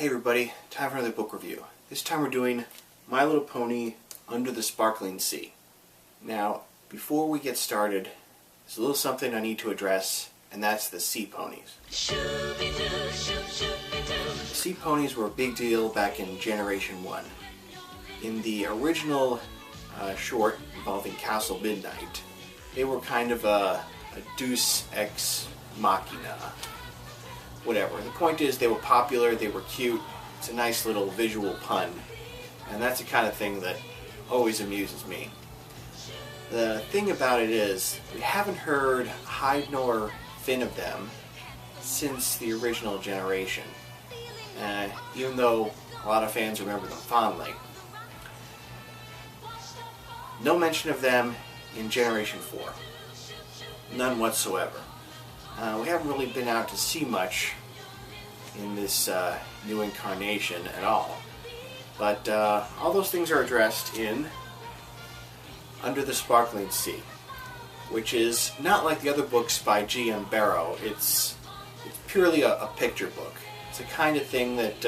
Hey everybody, time for another book review. This time we're doing My Little Pony Under the Sparkling Sea. Now, before we get started, there's a little something I need to address, and that's the Seaponies. The Seaponies were a big deal back in Generation 1. In the original short involving Castle Midnight, they were kind of a deus ex machina. Whatever. The point is, they were popular, they were cute, it's a nice little visual pun, and that's the kind of thing that always amuses me. The thing about it is, we haven't heard hide nor fin of them since the original generation, even though a lot of fans remember them fondly. No mention of them in Generation 4. None whatsoever. We haven't really been out to see much in this new incarnation at all. But all those things are addressed in Under the Sparkling Sea, which is not like the other books by G.M. Barrow. It's purely a picture book. It's the kind of thing that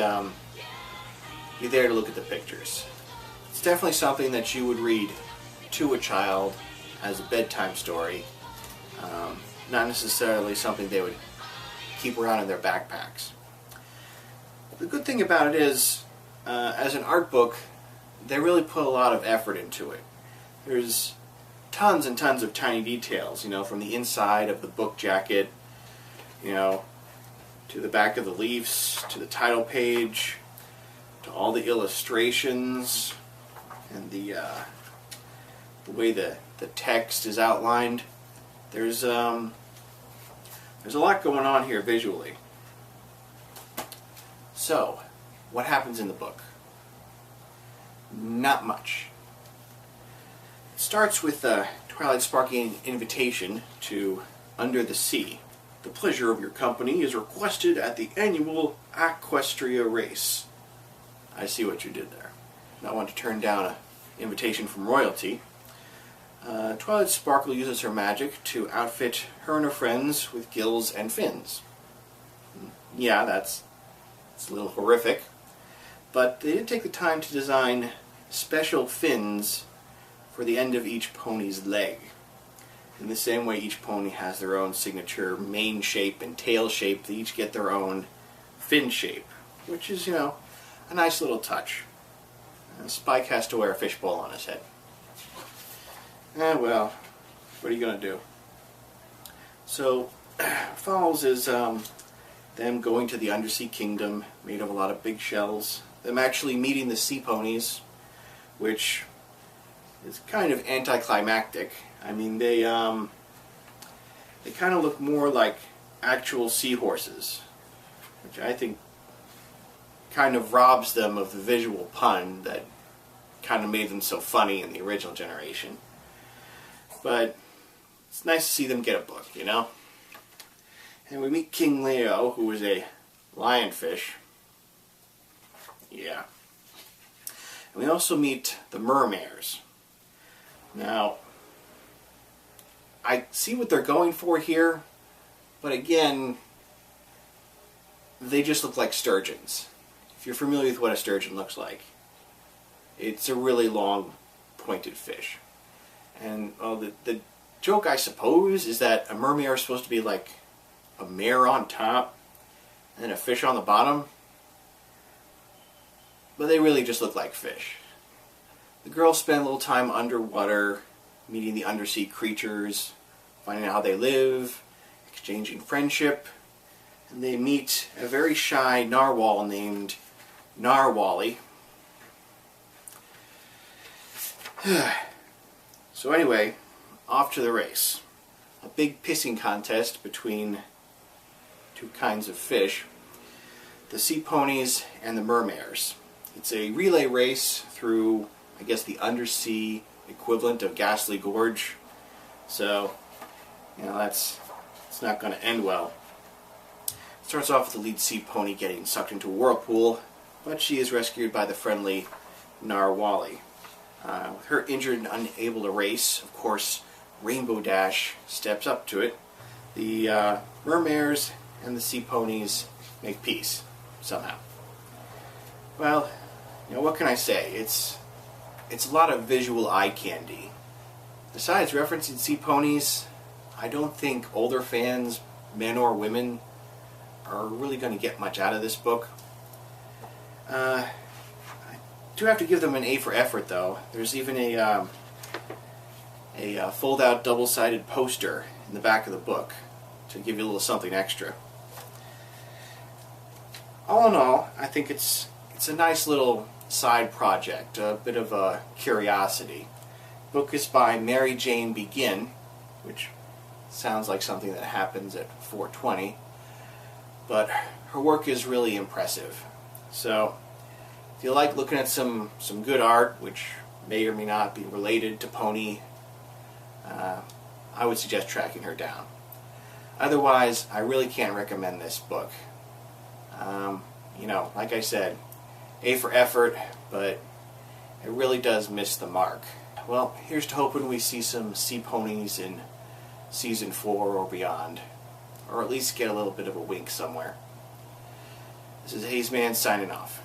you're there to look at the pictures. It's definitely something that you would read to a child as a bedtime story. Not necessarily something they would keep around in their backpacks. The good thing about it is, as an art book, they really put a lot of effort into it. There's tons and tons of tiny details, from the inside of the book jacket, to the back of the leaves, to the title page, to all the illustrations, and the way the text is outlined. There's a lot going on here visually. So, what happens in the book? Not much. It starts with Twilight sparking invitation to Under the Sea. The pleasure of your company is requested at the annual Equestria race. I see what you did there. Not want to turn down an invitation from royalty. Twilight Sparkle uses her magic to outfit her and her friends with gills and fins. Yeah, it's a little horrific, but they did take the time to design special fins for the end of each pony's leg. In the same way each pony has their own signature mane shape and tail shape, they each get their own fin shape, which is, a nice little touch. Spike has to wear a fishbowl on his head. Well, what are you going to do? So, follows is them going to the undersea kingdom made of a lot of big shells, them actually meeting the Seaponies, which is kind of anticlimactic. I mean, they kind of look more like actual seahorses, which I think kind of robs them of the visual pun that kind of made them so funny in the original generation. But it's nice to see them get a book, And we meet King Leo, who is a lionfish. Yeah. And we also meet the mermares. Now, I see what they're going for here, but again, they just look like sturgeons. If you're familiar with what a sturgeon looks like, it's a really long, pointed fish. And the joke, I suppose, is that a mermare is supposed to be like a mare on top and then a fish on the bottom. But they really just look like fish. The girls spend a little time underwater, meeting the undersea creatures, finding out how they live, exchanging friendship, and they meet a very shy narwhal named Narwhally. So anyway, off to the race. A big pissing contest between two kinds of fish, the Seaponies and the mermares. It's a relay race through, I guess, the undersea equivalent of Ghastly Gorge. So, it's not going to end well. It starts off with the lead sea pony getting sucked into a whirlpool, but she is rescued by the friendly Narwhally. With her injured and unable to race, of course, Rainbow Dash steps up to it. The mermares and the Seaponies make peace, somehow. Well, what can I say? It's a lot of visual eye candy. Besides referencing Seaponies, I don't think older fans, men or women, are really going to get much out of this book. I do have to give them an A for effort, though. There's even a fold-out double-sided poster in the back of the book to give you a little something extra. All in all, I think it's a nice little side project, a bit of a curiosity. The book is by Mary Jane Begin, which sounds like something that happens at 420, but her work is really impressive. So if you like looking at some good art, which may or may not be related to Pony, I would suggest tracking her down. Otherwise, I really can't recommend this book. Like I said, A for effort, but it really does miss the mark. Well, here's to hoping we see some Seaponies in Season 4 or beyond, or at least get a little bit of a wink somewhere. This is Hazeman signing off.